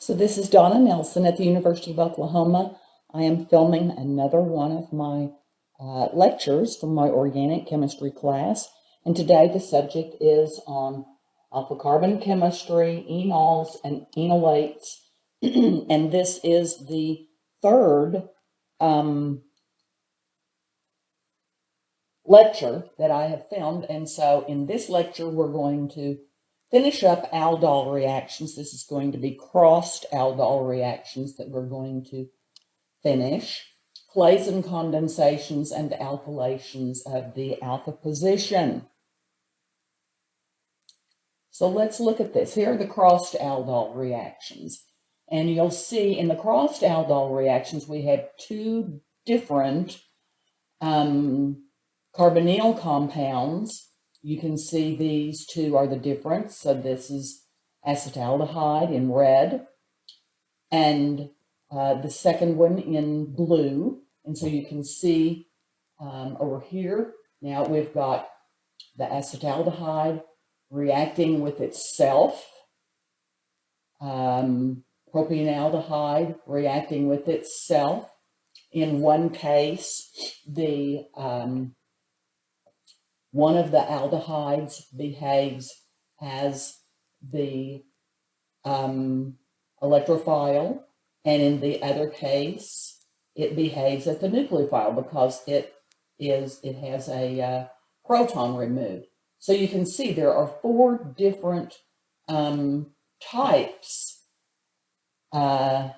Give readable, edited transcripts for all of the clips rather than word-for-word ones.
So this is Donna Nelson at the University of Oklahoma. I am filming another one of my lectures from my organic chemistry class. And today the subject is on alpha carbon chemistry, enols and enolates. And this is the third lecture that I have filmed. And so in this lecture, we're going to finish up aldol reactions. This is going to be crossed aldol reactions that we're going to finish. Clays and condensations and alkylations of the alpha position. So let's look at this. Here are the crossed aldol reactions. And you'll see in the crossed aldol reactions, we have two different carbonyl compounds. You can see these two are the difference. So this is acetaldehyde in red and the second one in blue. And so you can see over here, now we've got the acetaldehyde reacting with itself, propionaldehyde reacting with itself. In one case, the one of the aldehydes behaves as the electrophile, and in the other case, it behaves as the nucleophile because it has a proton removed. So you can see there are four different types of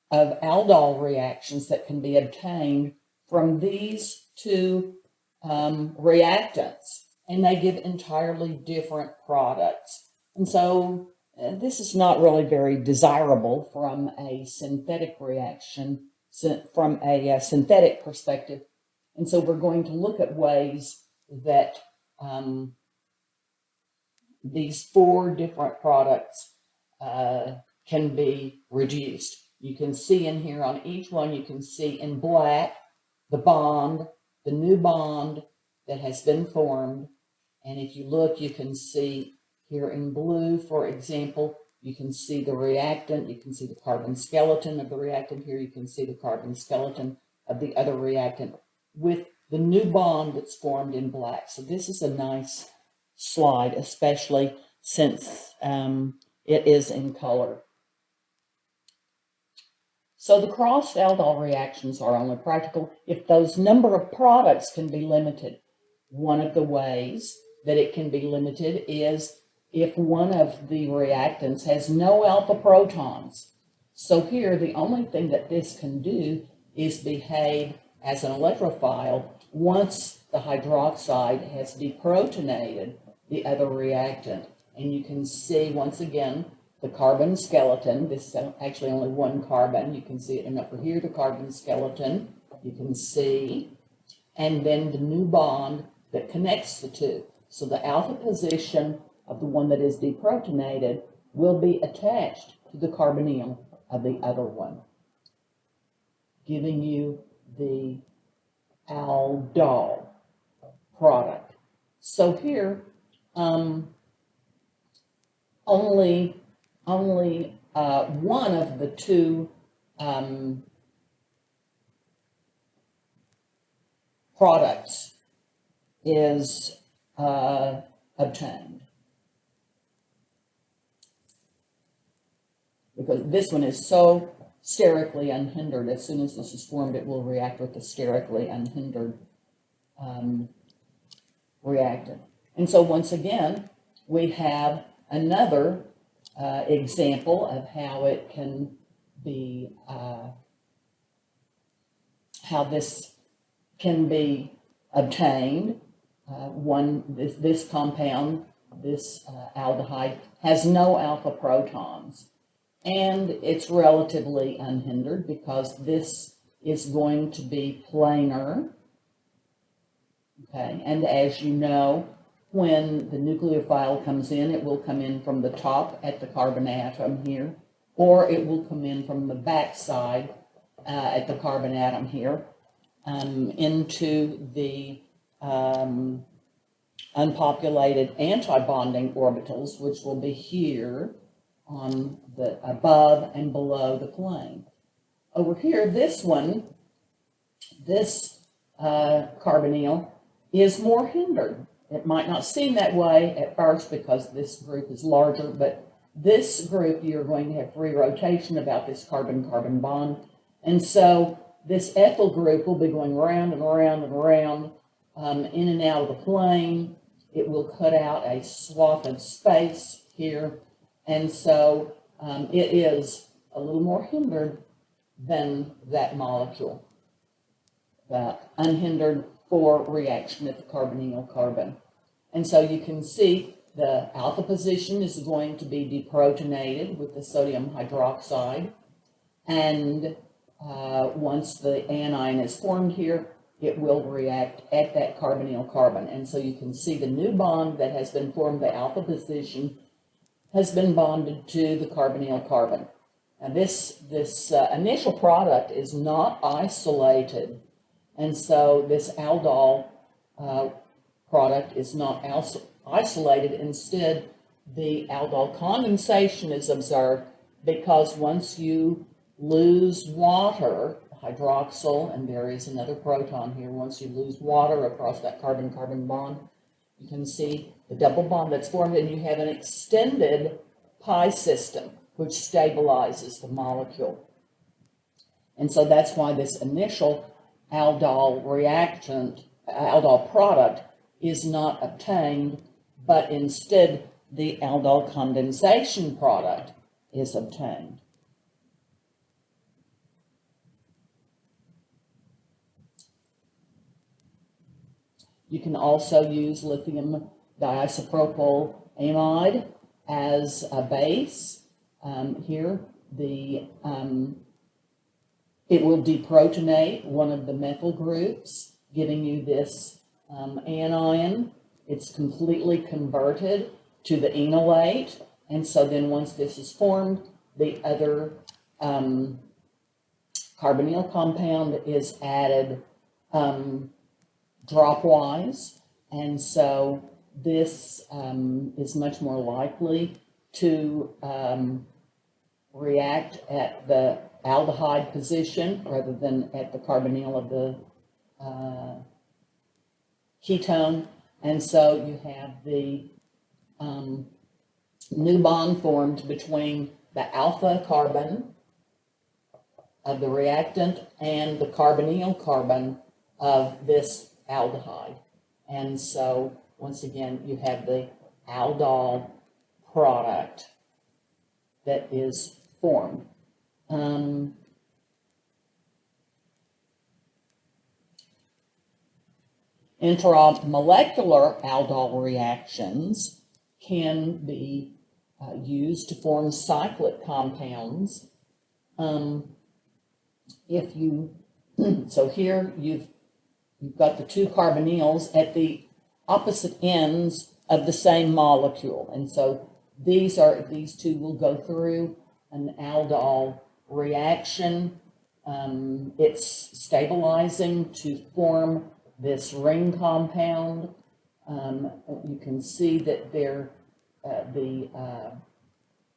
aldol reactions that can be obtained from these two reactants, and they give entirely different products. And so this is not really very desirable from a synthetic reaction, from a synthetic perspective. And so we're going to look at ways that these four different products can be reduced. You can see in here on each one, you can see in black the bond, the new bond that has been formed. And if you look, you can see here in blue, for example, you can see the reactant, you can see the carbon skeleton of the reactant. Here you can see the carbon skeleton of the other reactant with the new bond that's formed in black. So this is a nice slide, especially since it is in color. So the crossed aldol reactions are only practical if those number of products can be limited. One of the ways that it can be limited is if one of the reactants has no alpha protons. So here, the only thing that this can do is behave as an electrophile once the hydroxide has deprotonated the other reactant. And you can see, once again, the carbon skeleton. This is actually only one carbon. You can see it, and over here, the carbon skeleton, you can see, and then the new bond that connects the two. So the alpha position of the one that is deprotonated will be attached to the carbonyl of the other one, giving you the aldol product. So here, only one of the two products is obtained, because this one is so sterically unhindered. As soon as this is formed, it will react with the sterically unhindered reactant. And so once again, we have another example of how it can be, how this can be obtained. This compound, this aldehyde, has no alpha protons, and it's relatively unhindered because this is going to be planar. Okay, and as you know, when the nucleophile comes in, it will come in from the top at the carbon atom here, or it will come in from the back side at the carbon atom here into the unpopulated antibonding orbitals, which will be here on the above and below the plane. Over here, this one, this carbonyl is more hindered. It might not seem that way at first because this group is larger, but this group, you're going to have free rotation about this carbon-carbon bond. And so this ethyl group will be going round and around and around, in and out of the plane. It will cut out a swath of space here. And so it is a little more hindered than that molecule, unhindered for reaction at the carbonyl carbon. And so you can see the alpha position is going to be deprotonated with the sodium hydroxide. And once the anion is formed here, it will react at that carbonyl carbon. And so you can see the new bond that has been formed, the alpha position, has been bonded to the carbonyl carbon. Now this initial product is not isolated, and so this aldol product is not isolated. Instead, the aldol condensation is observed because once you lose water, hydroxyl, and there is another proton here, once you lose water across that carbon-carbon bond, you can see the double bond that's formed, and you have an extended pi system, which stabilizes the molecule. And so that's why this initial aldol reactant, aldol product, is not obtained, but instead the aldol condensation product is obtained. You can also use lithium diisopropyl amide as a base. Here, it will deprotonate one of the methyl groups, giving you this anion. It's completely converted to the enolate, and so then once this is formed, the other carbonyl compound is added dropwise, and so this is much more likely to react at the aldehyde position rather than at the carbonyl of the ketone. And so you have the new bond formed between the alpha carbon of the reactant and the carbonyl carbon of this aldehyde. And so once again, you have the aldol product that is formed. Intramolecular aldol reactions can be used to form cyclic compounds. So here you've got the two carbonyls at the opposite ends of the same molecule, and so these two will go through an aldol reaction. It's stabilizing to form this ring compound. You can see that the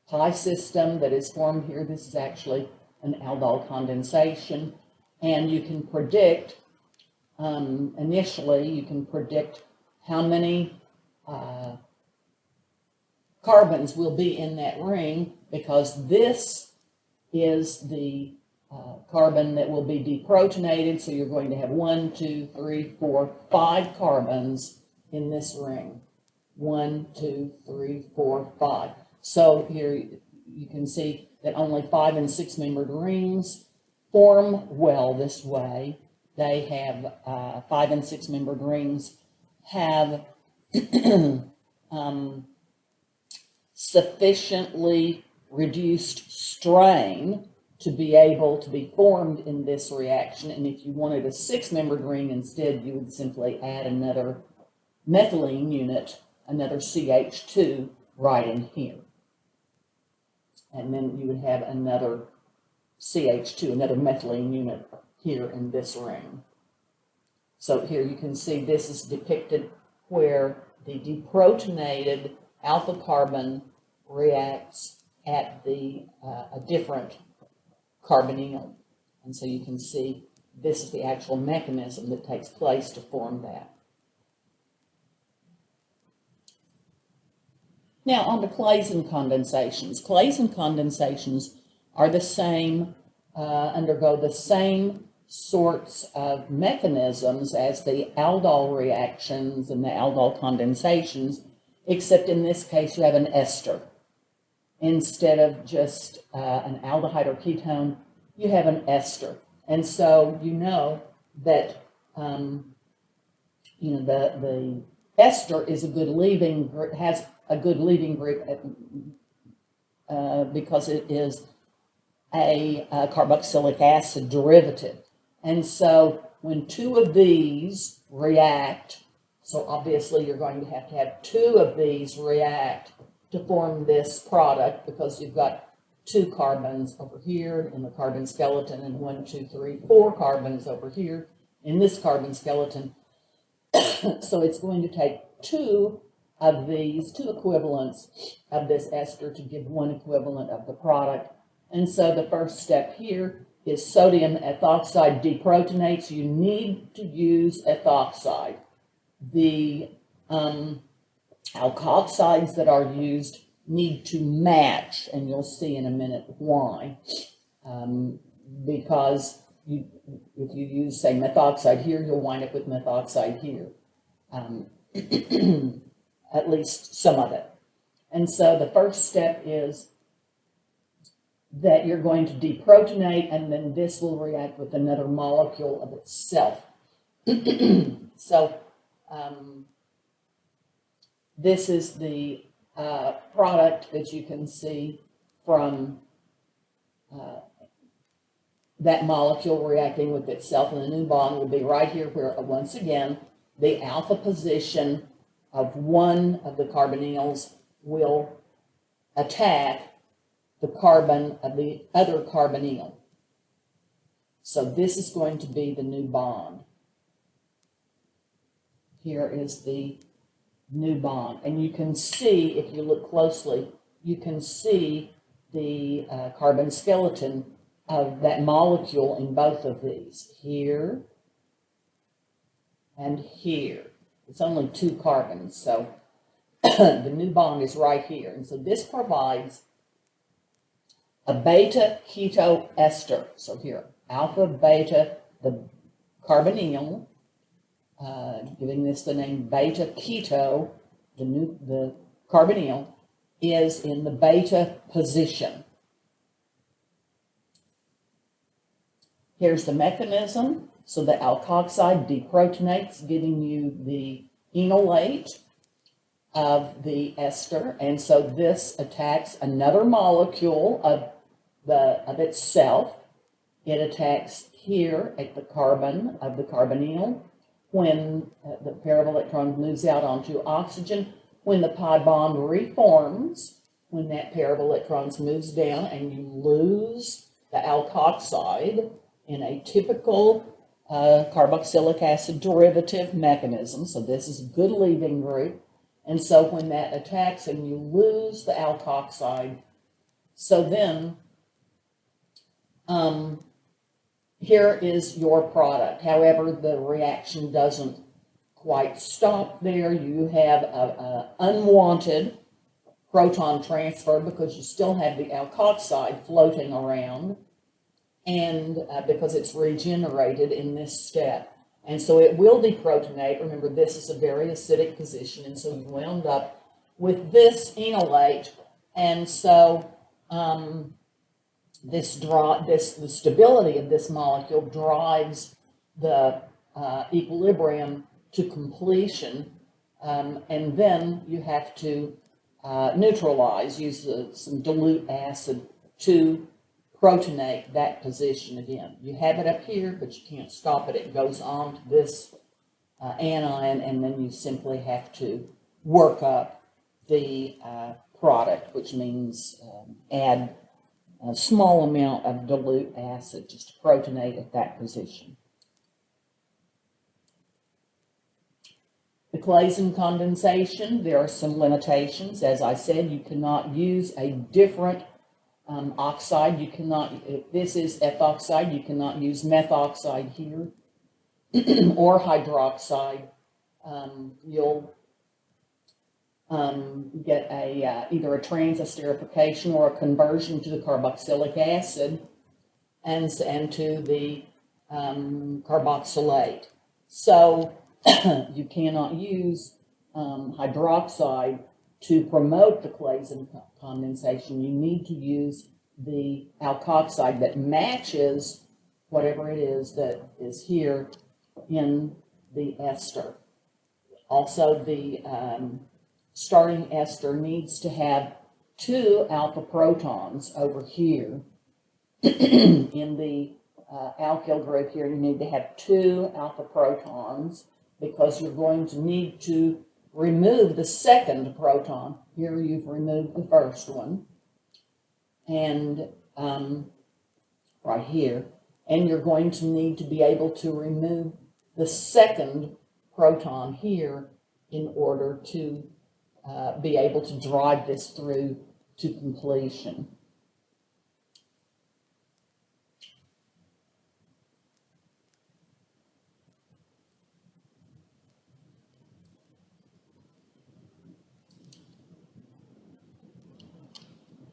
pi system that is formed here, this is actually an aldol condensation, and you can predict, initially, you can predict how many carbons will be in that ring, because this is the carbon that will be deprotonated. So you're going to have 1, 2, 3, 4, 5 carbons in this ring. 1, 2, 3, 4, 5. So here you can see that only 5 and 6 membered rings form well this way. They have 5 and 6 membered rings have sufficiently reduced strain to be able to be formed in this reaction. And if you wanted a 6-membered ring instead, you would simply add another methylene unit, another CH2 right in here. And then you would have another CH2, another methylene unit here in this ring. So here you can see this is depicted where the deprotonated alpha carbon reacts at a different carbonyl. And so you can see this is the actual mechanism that takes place to form that. Now on to clays and condensations. Clays and condensations are the same, undergo the same sorts of mechanisms as the aldol reactions and the aldol condensations, except in this case you have an ester. Instead of just an aldehyde or ketone, you have an ester. And so you know that the ester is a good leaving, has a good leaving group because it is a carboxylic acid derivative. And so when two of these react, so obviously you're going to have two of these react to form this product, because you've got two carbons over here in the carbon skeleton and 1, 2, 3, 4 carbons over here in this carbon skeleton. So it's going to take two of these, two equivalents of this ester to give one equivalent of the product. And so the first step here is sodium ethoxide deprotonates. You need to use ethoxide. The alkoxides that are used need to match, and you'll see in a minute why. Because if you use, say, methoxide here, you'll wind up with methoxide here. At least some of it. And so the first step is that you're going to deprotonate, and then this will react with another molecule of itself. So this is the product that you can see from that molecule reacting with itself, and the new bond will be right here where, once again, the alpha position of one of the carbonyls will attack the carbon of the other carbonyl. So this is going to be the new bond. Here is the new bond. And you can see, if you look closely, you can see the carbon skeleton of that molecule in both of these, here and here. It's only 2 carbons, so the new bond is right here. And so this provides a beta keto ester. So here, alpha, beta, the carbonyl, giving this the name beta keto, the carbonyl is in the beta position. Here's the mechanism. So the alkoxide deprotonates, giving you the enolate of the ester. And so this attacks another molecule of itself. It attacks here at the carbon of the carbonyl. When the pair of electrons moves out onto oxygen, when the pi bond reforms, when that pair of electrons moves down and you lose the alkoxide in a typical carboxylic acid derivative mechanism. So this is a good leaving group. And so when that attacks and you lose the alkoxide, so then here is your product. However, the reaction doesn't quite stop there. You have an unwanted proton transfer because you still have the alkoxide floating around, and because it's regenerated in this step. And so it will deprotonate. Remember, this is a very acidic position, and so you wound up with this enolate. And so the stability of this molecule drives the equilibrium to completion, and then you have to neutralize, use some dilute acid to protonate that position again. You have it up here, but you can't stop it. It goes on to this anion, and then you simply have to work up the product, which means add a small amount of dilute acid just to protonate at that position. The clays and condensation, there are some limitations. As I said, you cannot use a different Oxide, you cannot, if this is ethoxide, you cannot use methoxide here or hydroxide. You'll get either a transesterification or a conversion to the carboxylic acid and to the carboxylate. So you cannot use hydroxide to promote the Claisen condensation. You need to use the alkoxide that matches whatever it is that is here in the ester. Also, the starting ester needs to have 2 alpha protons over here. In the alkyl group here, you need to have 2 alpha protons because you're going to need to remove the second proton. Here you've removed the first one, and right here, and you're going to need to be able to remove the second proton here in order to be able to drive this through to completion.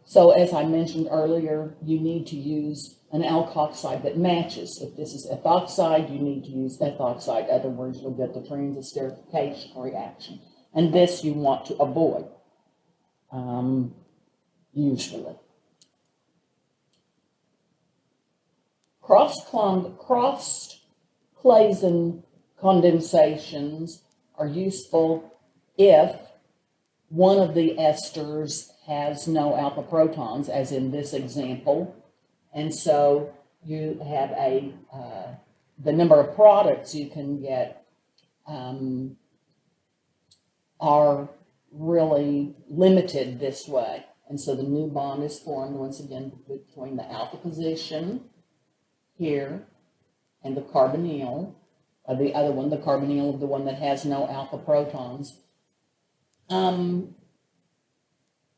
So as I mentioned earlier, you need to use an alkoxide that matches. If this is ethoxide, you need to use ethoxide. In other words, you'll get the transesterification reaction. And this you want to avoid, usually. Cross-Claisen condensations are useful if one of the esters has no alpha protons, as in this example, and so you have the number of products you can get are really limited this way. And so the new bond is formed once again between the alpha position here and the carbonyl, the other one, the carbonyl, the one that has no alpha protons.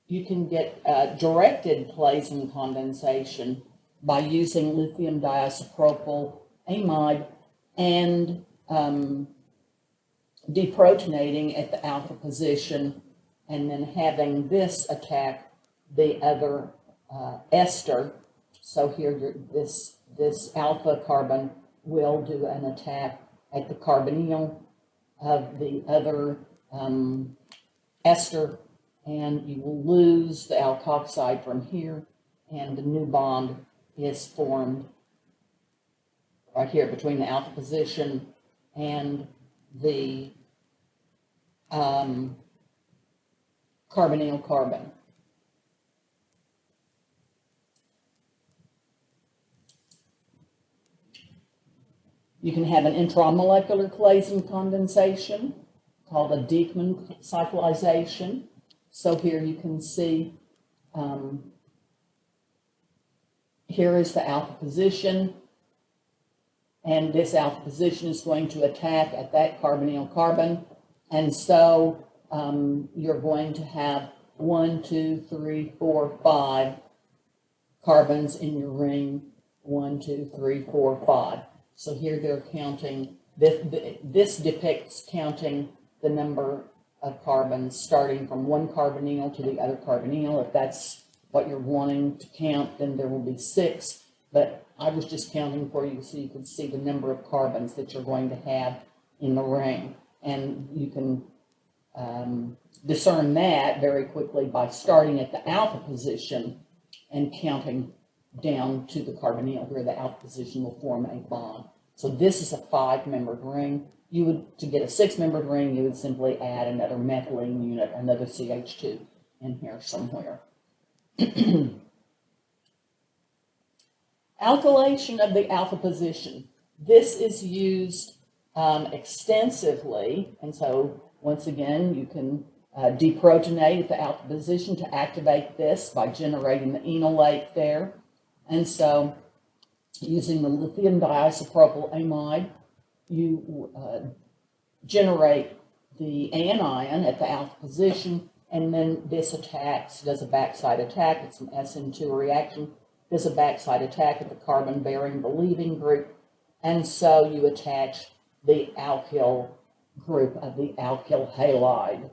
You can get directed Claisen condensation by using lithium diisopropyl amide and deprotonating at the alpha position and then having this attack the other ester. So here this alpha carbon will do an attack at the carbonyl of the other ester, and you will lose the alkoxide from here, and the new bond is formed right here between the alpha position and the carbonyl carbon. You can have an intramolecular Claisen condensation called a Dieckmann cyclization. So here you can see, here is the alpha position, and this alpha position is going to attack at that carbonyl carbon, and so you're going to have 1, 2, 3, 4, 5 carbons in your ring, 1, 2, 3, 4, 5. So here they're counting, this depicts counting the number of carbons starting from one carbonyl to the other carbonyl. If that's what you're wanting to count, then there will be 6, but I was just counting for you so you could see the number of carbons that you're going to have in the ring. And you can discern that very quickly by starting at the alpha position and counting down to the carbonyl where the alpha position will form a bond. So this is a 5-membered ring. You would, to get a 6-membered ring, you would simply add another methylene unit, another CH2 in here somewhere. Alkylation of the alpha position. This is used extensively, and so once again, you can deprotonate at the alpha position to activate this by generating the enolate there. And so using the lithium diisopropyl amide, you generate the anion at the alpha position, and then this does a backside attack. It's an SN2 reaction, does a backside attack at the carbon bearing the leaving group, and so you attach the alkyl group of the alkyl halide.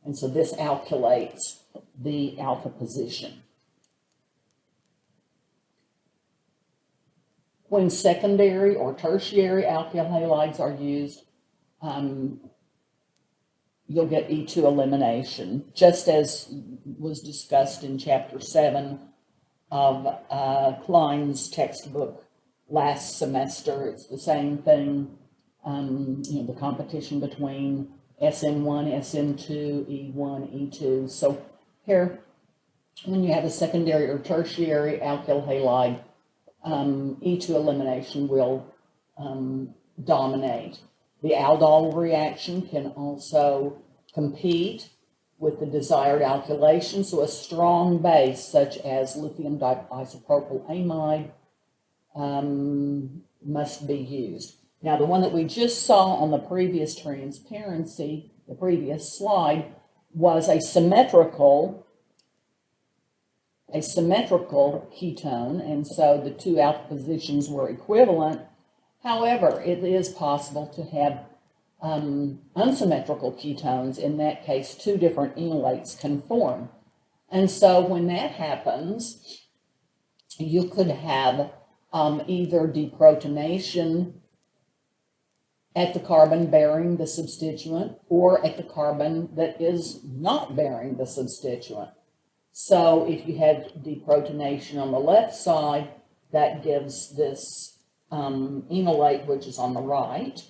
And so this alkylates the alpha position. When secondary or tertiary alkyl halides are used, you'll get E2 elimination, just as was discussed in Chapter 7 of Klein's textbook last semester. It's the same thing, the competition between SN1, SN2, E1, E2. So here, when you have a secondary or tertiary alkyl halide, E2 elimination will dominate. The aldol reaction can also compete with the desired alkylation, so a strong base such as lithium diisopropyl amide must be used. Now, the one that we just saw on the previous transparency, the previous slide, was a symmetrical ketone, and so the two alpha positions were equivalent. However, it is possible to have unsymmetrical ketones. In that case, two different enolates can form. And so when that happens, you could have either deprotonation at the carbon bearing the substituent or at the carbon that is not bearing the substituent. So if you have deprotonation on the left side, that gives this enolate, which is on the right.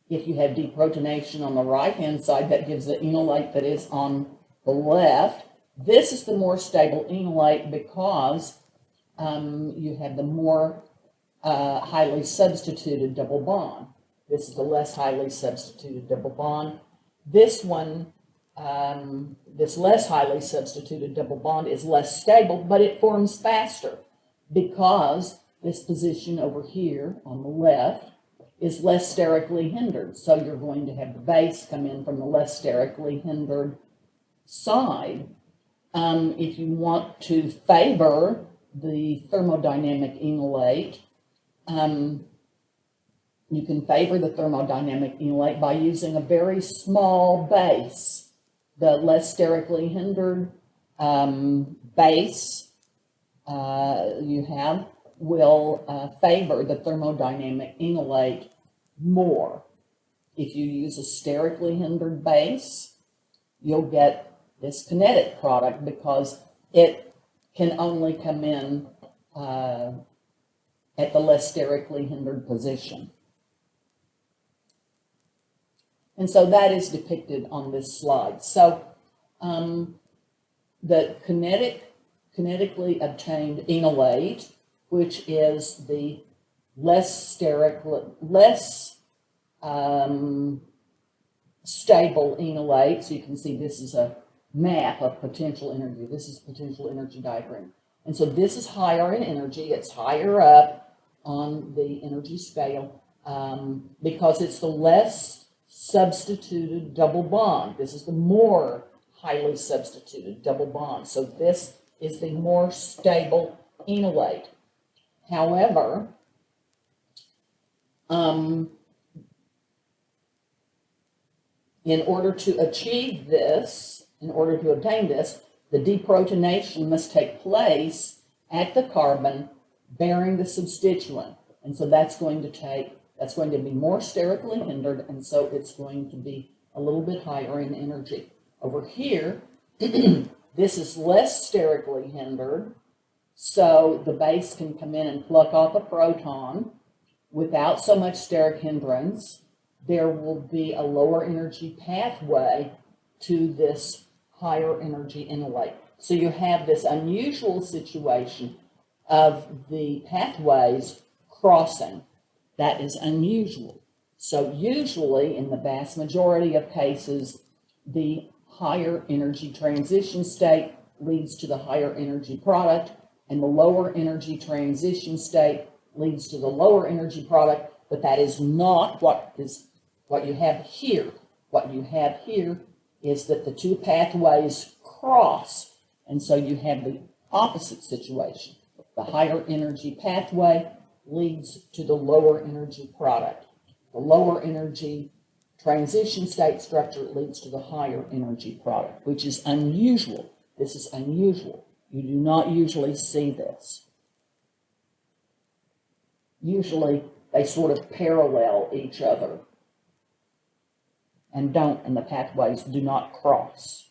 If you have deprotonation on the right-hand side, that gives the enolate that is on the left. This is the more stable enolate because you have the more highly substituted double bond. This is the less highly substituted double bond. This one, this less highly substituted double bond is less stable, but it forms faster because this position over here on the left is less sterically hindered. So you're going to have the base come in from the less sterically hindered side. If you want to favor the thermodynamic enolate, you can favor the thermodynamic enolate by using a very small base. The less sterically hindered base you have will favor the thermodynamic enolate more. If you use a sterically hindered base, you'll get this kinetic product because it can only come in at the less sterically hindered position. And so that is depicted on this slide. So the kinetically obtained enolate, which is the less stable enolate. So you can see this is a map of potential energy. This is potential energy diagram. And so this is higher in energy. It's higher up on the energy scale because it's the less substituted double bond. This is the more highly substituted double bond. So this is the more stable enolate. However, in order to achieve this, in order to obtain this, the deprotonation must take place at the carbon bearing the substituent. And so that's going to be more sterically hindered, and so it's going to be a little bit higher in energy. Over here, this is less sterically hindered, so the base can come in and pluck off a proton without so much steric hindrance. There will be a lower energy pathway to this higher energy enolate. So you have this unusual situation of the pathways crossing. That is unusual. So usually, in the vast majority of cases, the higher energy transition state leads to the higher energy product, and the lower energy transition state leads to the lower energy product, but that is not what you have here. What you have here is that the two pathways cross, and so you have the opposite situation. The higher energy pathway leads to the lower energy product. The lower energy transition state structure leads to the higher energy product, which is unusual. This is unusual. You do not usually see this. Usually they sort of parallel each other and the pathways do not cross.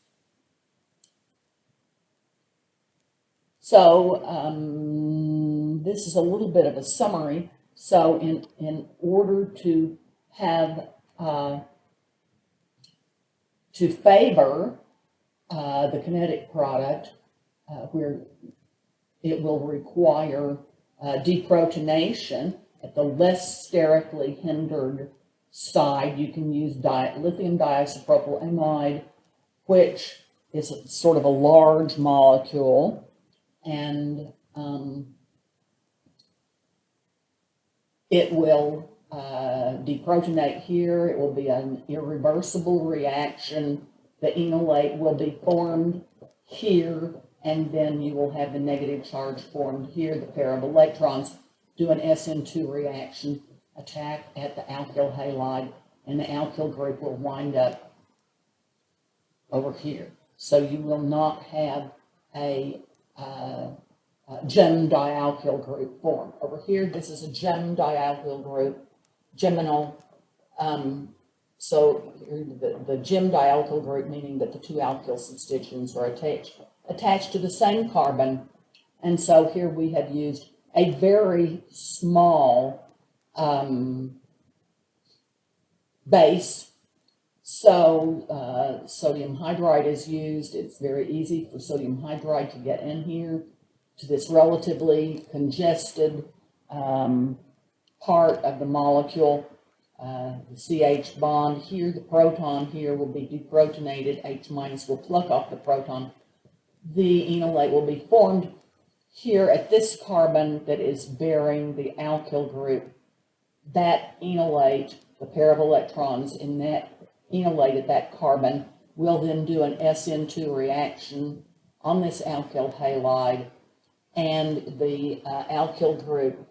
So this is a little bit of a summary. So in order to have, to favor the kinetic product, where it will require deprotonation at the less sterically hindered side, you can use lithium diisopropyl amide, which is sort of a large molecule, and it will deprotonate here. It will be an irreversible reaction. The enolate will be formed here, and then you will have the negative charge formed here. The pair of electrons do an SN2 reaction, attack at the alkyl halide, and the alkyl group will wind up over here. So you will not have a gem dialkyl group formed. Over here, this is a gem dialkyl group, geminal. So the gem dialkyl group, meaning that the two alkyl substituents are attached to the same carbon. And so here we have used a very small base. So sodium hydride is used. It's very easy for sodium hydride to get in here to this relatively congested part of the molecule. The CH bond here, the proton here will be deprotonated. H minus will pluck off the proton. The enolate will be formed here at this carbon that is bearing the alkyl group. That enolate, the pair of electrons in that enolate at that carbon, will then do an SN2 reaction on this alkyl halide, and the alkyl group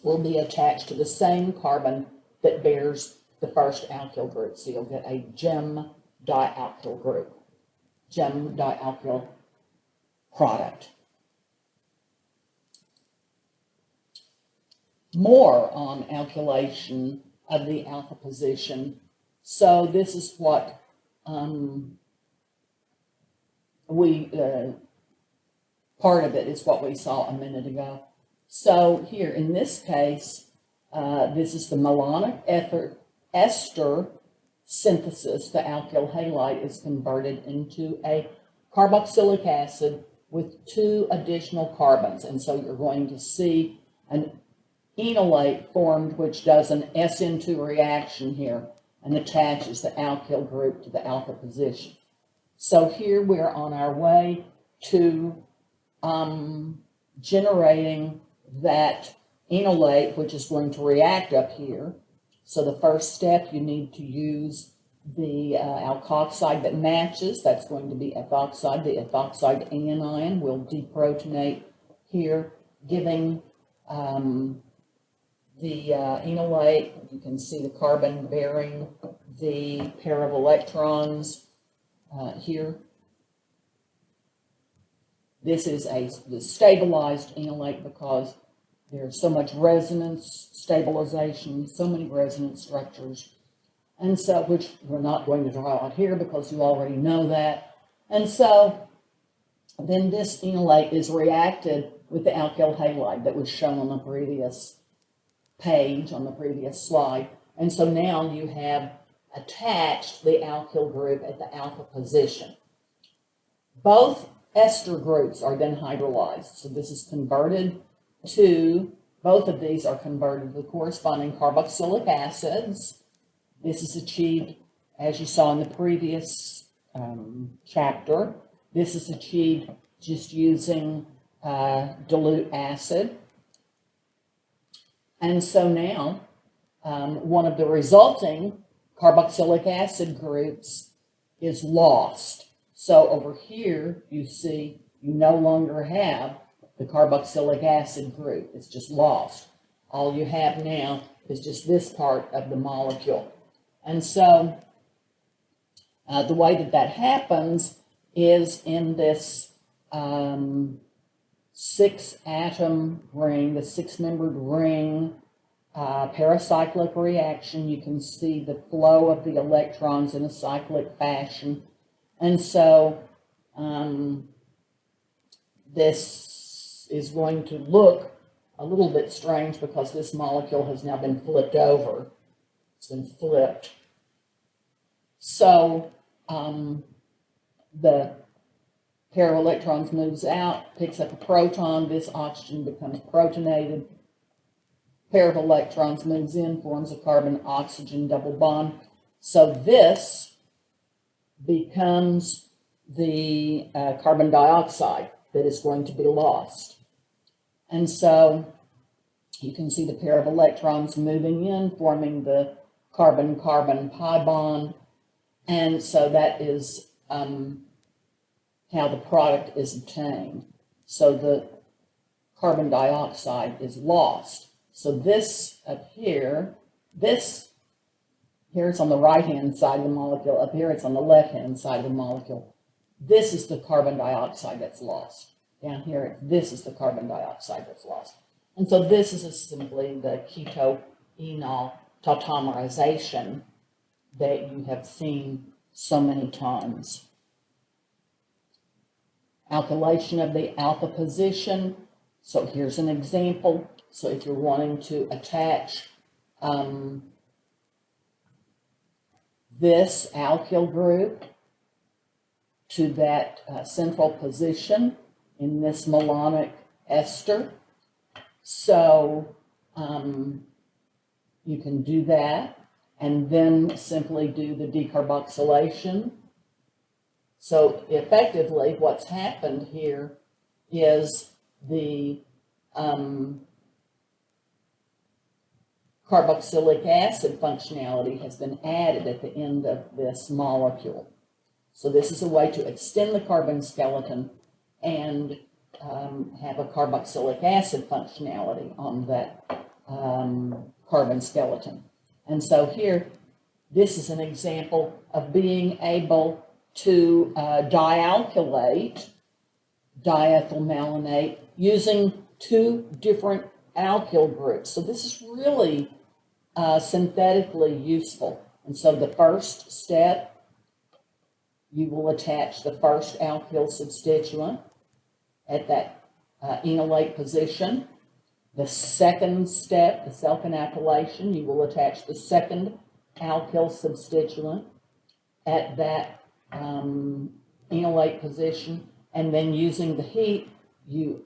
will be attached to the same carbon that bears the first alkyl group. So you'll get a gem dialkyl group, gem dialkyl product. More on alkylation of the alpha position. So this is what part of it is what we saw a minute ago. So here in this case, this is the malonic ester synthesis. The alkyl halide is converted into a carboxylic acid with two additional carbons. And so you're going to see an enolate formed, which does an SN2 reaction here and attaches the alkyl group to the alpha position. So here we're on our way to generating that enolate, which is going to react up here. So the first step, you need to use the alkoxide that matches. That's going to be ethoxide. The ethoxide anion will deprotonate here, giving the enolate. You can see the carbon bearing the pair of electrons here. This is the stabilized enolate because there's so much resonance stabilization, so many resonance structures, and so, which we're not going to draw out here because you already know that. And so then this enolate is reacted with the alkyl halide that was shown on the previous page, on the previous slide. And so now you have attached the alkyl group at the alpha position. Both ester groups are then hydrolyzed. So this is converted to, both of these are converted to the corresponding carboxylic acids. This is achieved, as you saw in the previous chapter. This is achieved just using dilute acid. And so now, one of the resulting carboxylic acid groups is lost. So over here, you see, you no longer have the carboxylic acid group. It's just lost. All you have now is just this part of the molecule. And so the way that happens is in this 6-atom ring, the 6-membered ring, paracyclic reaction. You can see the flow of the electrons in a cyclic fashion. And so this is going to look a little bit strange because this molecule has now been flipped over. It's been flipped. So the pair of electrons moves out, picks up a proton. This oxygen becomes protonated. Pair of electrons moves in, forms a carbon-oxygen double bond. So this becomes the carbon dioxide that is going to be lost. And so you can see the pair of electrons moving in, forming the carbon-carbon pi bond. And so that is how the product is obtained. So the carbon dioxide is lost. So this up here, here it's on the right-hand side of the molecule. Up here it's on the left-hand side of the molecule. This is the carbon dioxide that's lost. Down here, this is the carbon dioxide that's lost. And so this is simply the keto-enol tautomerization that you have seen so many times. Alkylation of the alpha position. So here's an example. So if you're wanting to attach this alkyl group to that central position in this malonic ester, so you can do that and then simply do the decarboxylation. So effectively what's happened here is the carboxylic acid functionality has been added at the end of this molecule. So this is a way to extend the carbon skeleton and have a carboxylic acid functionality on that carbon skeleton. And so here, this is an example of being able to dialkylate diethylmalonate using two different alkyl groups. So this is really synthetically useful. And so the first step, you will attach the first alkyl substituent at that enolate position. The second step, the self-inalkylation, you will attach the second alkyl substituent at that enolate position, and then using the heat, the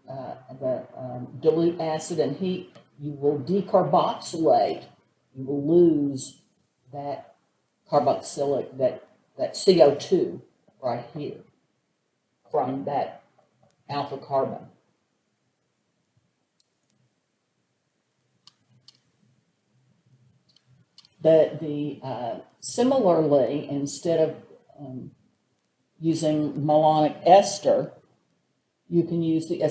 dilute acid and heat, you will decarboxylate. You will lose that carboxylic, that CO2 right here from that alpha carbon. Similarly, instead of using malonic ester, you can use the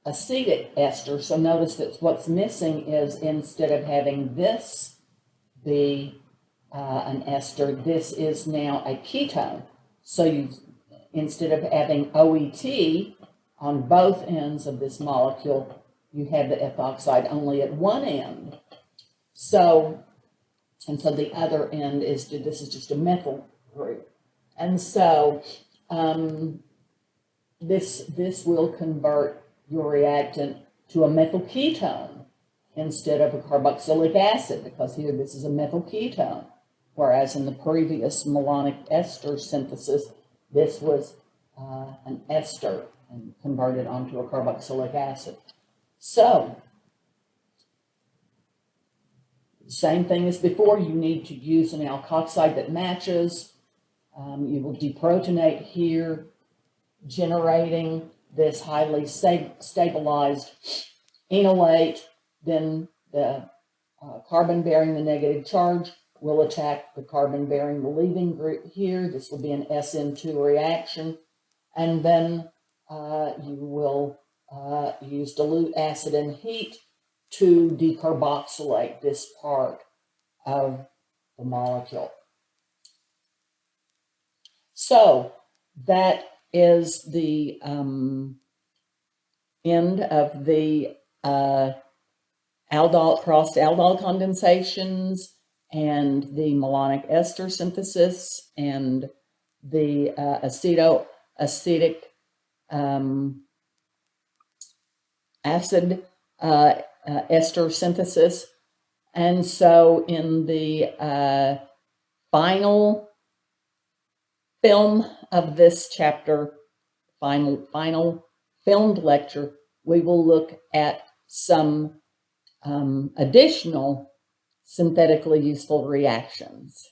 acetic ester. So notice that what's missing is, instead of having this be an ester, this is now a ketone. So you, instead of having OET on both ends of this molecule, you have the ethoxide only at one end. So, and so the other end is, this is just a methyl group. And so this will convert your reactant to a methyl ketone instead of a carboxylic acid, because here this is a methyl ketone, whereas in the previous malonic ester synthesis, this was an ester and converted onto a carboxylic acid. So, same thing as before, you need to use an alkoxide that matches. You will deprotonate here, generating this highly stabilized enolate. Then the carbon bearing the negative charge will attack the carbon-bearing leaving group here. This will be an SN2 reaction. And then you will use dilute acid and heat to decarboxylate this part of the molecule. So that is the end of the crossed aldol condensations and the malonic ester synthesis and the acetoacetic acid ester synthesis. And so in the final film of this chapter, final filmed lecture, we will look at some additional synthetically useful reactions.